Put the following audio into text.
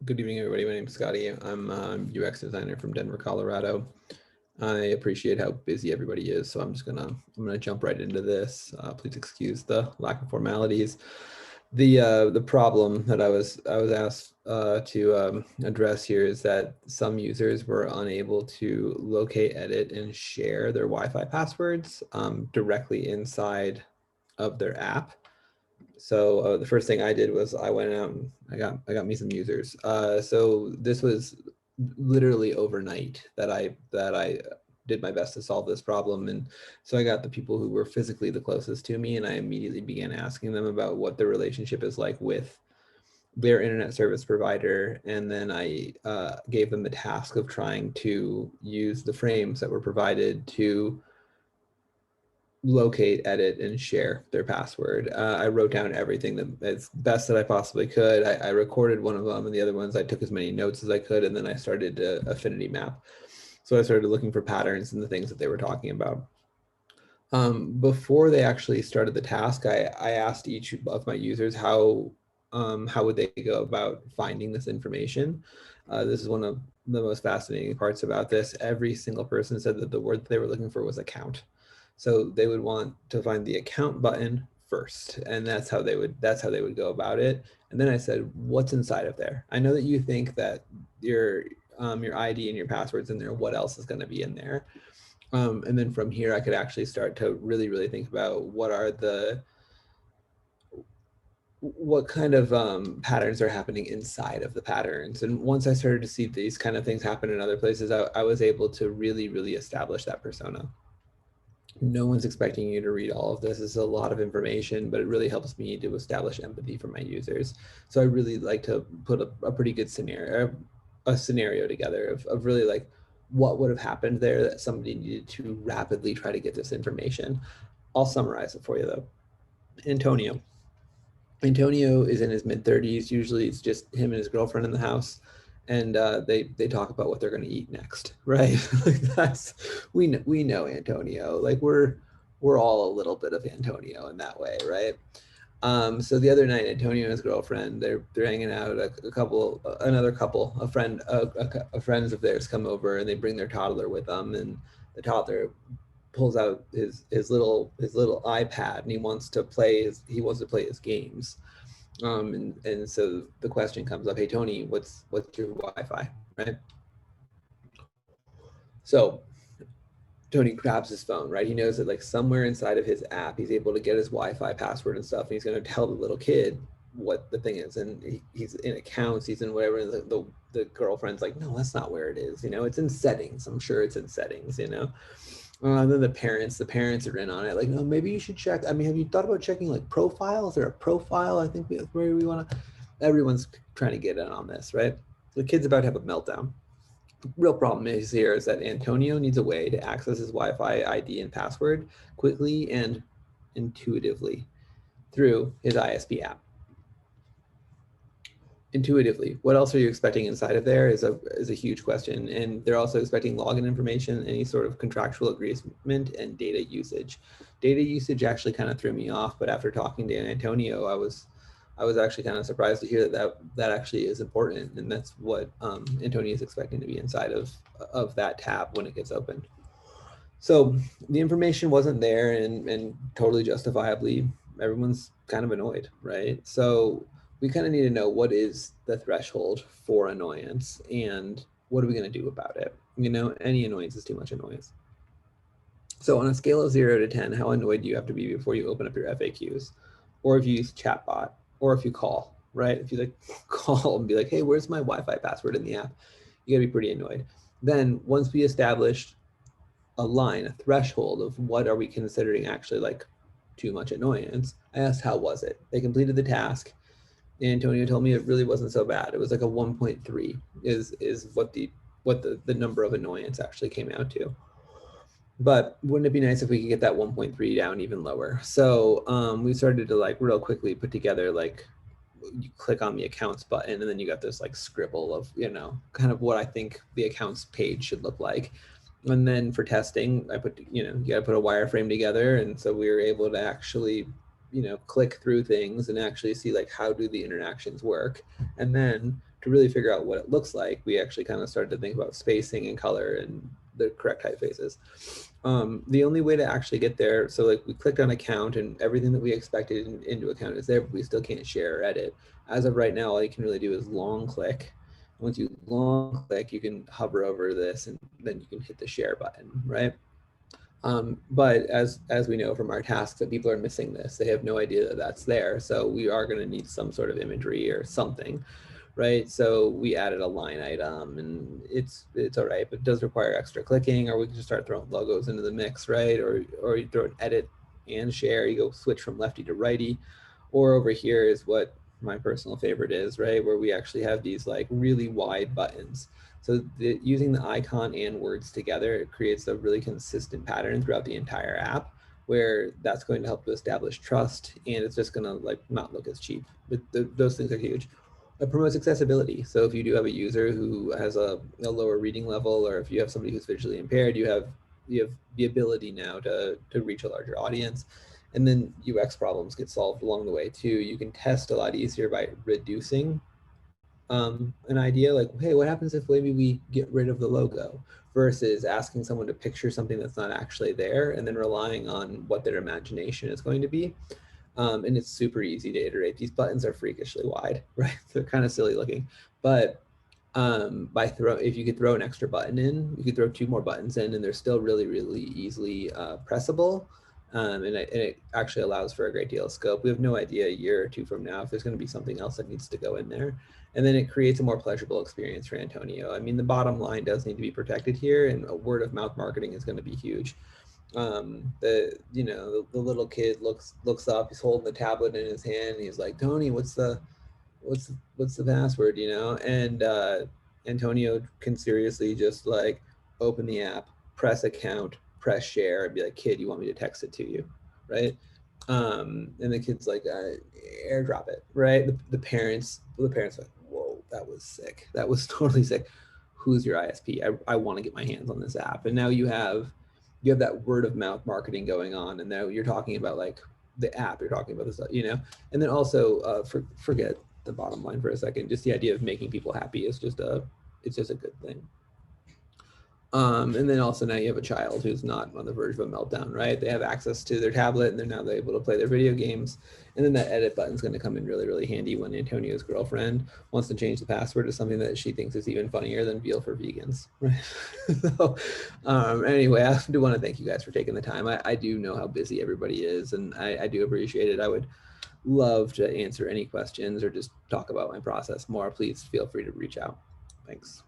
Good evening, everybody. My name is Scotty. I'm a UX designer from Denver, Colorado. I appreciate how busy everybody is, so I'm gonna jump right into this. Please excuse the lack of formalities. The problem that I was asked to address here is that some users were unable to locate, edit, and share their Wi-Fi passwords directly inside of their app. So the first thing I did was I went out and I got me some users. So this was literally overnight that I did my best to solve this problem. And so I got the people who were physically the closest to me, and I immediately began asking them about what their relationship is like with their internet service provider. And then I gave them the task of trying to use the frames that were provided to locate, edit, and share their password. I wrote down everything that as best that I possibly could. I recorded one of them, and the other ones I took as many notes as I could, and then I started to affinity map. So I started looking for patterns in the things that they were talking about. Before they actually started the task, I asked each of my users how would they go about finding this information. This is one of the most fascinating parts about this. Every single person said that the word that they were looking for was account. So they would want to find the account button first, and that's how they would go about it. And then I said, what's inside of there? I know that you think that your ID and your password's in there. What else is going to be in there? And then from here, I could actually start to really, really think about what kind of patterns are happening inside of the patterns. And once I started to see these kind of things happen in other places, I was able to really, really establish that persona. No one's expecting you to read all of this. It's a lot of information, but it really helps me to establish empathy for my users. So I really like to put a pretty good scenario together of really like what would have happened there that somebody needed to rapidly try to get this information. I'll summarize it for you though. Antonio. Antonio is in his mid 30s. Usually it's just him and his girlfriend in the house. And they talk about what they're going to eat next, right? Like that's we know Antonio. Like we're all a little bit of Antonio in that way, right? So the other night, Antonio and his girlfriend, they're hanging out. Another couple, a friends of theirs come over, and they bring their toddler with them. And the toddler pulls out his little iPad, and he wants to play his games. And so the question comes up, hey Tony, what's your Wi-Fi, right? So Tony grabs his phone, right? He knows that like somewhere inside of his app, he's able to get his Wi-Fi password and stuff, and he's going to tell the little kid what the thing is. And he's in accounts, he's in whatever. And the girlfriend's like, no, that's not where it is. It's in settings. I'm sure it's in settings. And then the parents are in on it. Like, no, maybe you should check. I mean, have you thought about checking like profile? Is there a profile? I think where we want to. Everyone's trying to get in on this, right? The kid's about to have a meltdown. Real problem is here is that Antonio needs a way to access his Wi-Fi ID and password quickly and intuitively through his ISP app. Intuitively, what else are you expecting inside of there is a huge question. And they're also expecting login information, any sort of contractual agreement, and data usage. Data usage actually kind of threw me off, but after talking to Antonio, I was actually kind of surprised to hear that actually is important, and that's what Antonio is expecting to be inside of that tab when it gets opened. So the information wasn't there, and totally justifiably, everyone's kind of annoyed, right? So we kind of need to know what is the threshold for annoyance and what are we going to do about it? Any annoyance is too much annoyance. So on a scale of 0 to 10, how annoyed do you have to be before you open up your FAQs? Or if you use chatbot, or if you call, right? If you like call and be like, hey, where's my Wi-Fi password in the app? You gotta be pretty annoyed. Then once we established a threshold of what are we considering actually like too much annoyance, I asked, how was it? They completed the task. Antonio told me it really wasn't so bad. It was like a 1.3 is what the number of annoyance actually came out to. But wouldn't it be nice if we could get that 1.3 down even lower? So we started to like real quickly put together like you click on the accounts button, and then you got this like scribble of kind of what I think the accounts page should look like. And then for testing, I put you got to put a wireframe together, and so we were able to actually click through things and actually see like how do the interactions work. And then to really figure out what it looks like, we actually kind of started to think about spacing and color and the correct typefaces. The only way to actually get there, so like we clicked on account and everything that we expected into account is there, but we still can't share or edit. As of right now, all you can really do is long click. Once you long click, you can hover over this and then you can hit the share button, right? But as we know from our tasks that people are missing this, they have no idea that that's there. So we are going to need some sort of imagery or something, right? So we added a line item, and it's all right, but it does require extra clicking, or we can just start throwing logos into the mix, right? Or you throw an edit and share, you go switch from lefty to righty, or over here is what my personal favorite is, right? Where we actually have these like really wide buttons. So using the icon and words together, it creates a really consistent pattern throughout the entire app, where that's going to help to establish trust, and it's just going to like not look as cheap. But those things are huge. It promotes accessibility. So if you do have a user who has a lower reading level, or if you have somebody who's visually impaired, you have the ability now to reach a larger audience. And then UX problems get solved along the way too. You can test a lot easier by reducing an idea, like, hey, what happens if maybe we get rid of the logo, versus asking someone to picture something that's not actually there and then relying on what their imagination is going to be. And it's super easy to iterate. These buttons are freakishly wide, right? They're kind of silly looking, but if you could throw an extra button in, you could throw 2 more buttons in, and they're still really, really easily pressable. And it actually allows for a great deal of scope. We have no idea a year or 2 from now if there's going to be something else that needs to go in there. And then it creates a more pleasurable experience for Antonio. I mean, the bottom line does need to be protected here, and word of mouth marketing is going to be huge. The little kid looks up, he's holding the tablet in his hand, and he's like, Tony, what's the password, and Antonio can seriously just like open the app, press account, press share, and be like, kid, you want me to text it to you, right? And the kid's like, airdrop it, right? The parents are like, whoa, that was sick, that was totally sick. Who's your ISP? I want to get my hands on this app. And now you have that word of mouth marketing going on, and now you're talking about like the app, you're talking about this, and then also forget the bottom line for a second. Just the idea of making people happy is just a good thing. And then also now you have a child who's not on the verge of a meltdown, right? They have access to their tablet, and they're now able to play their video games. And then that edit button is going to come in really, really handy when Antonio's girlfriend wants to change the password to something that she thinks is even funnier than veal for vegans, right? So anyway, I do want to thank you guys for taking the time. I do know how busy everybody is, and I do appreciate it. I would love to answer any questions or just talk about my process more. Please feel free to reach out. Thanks.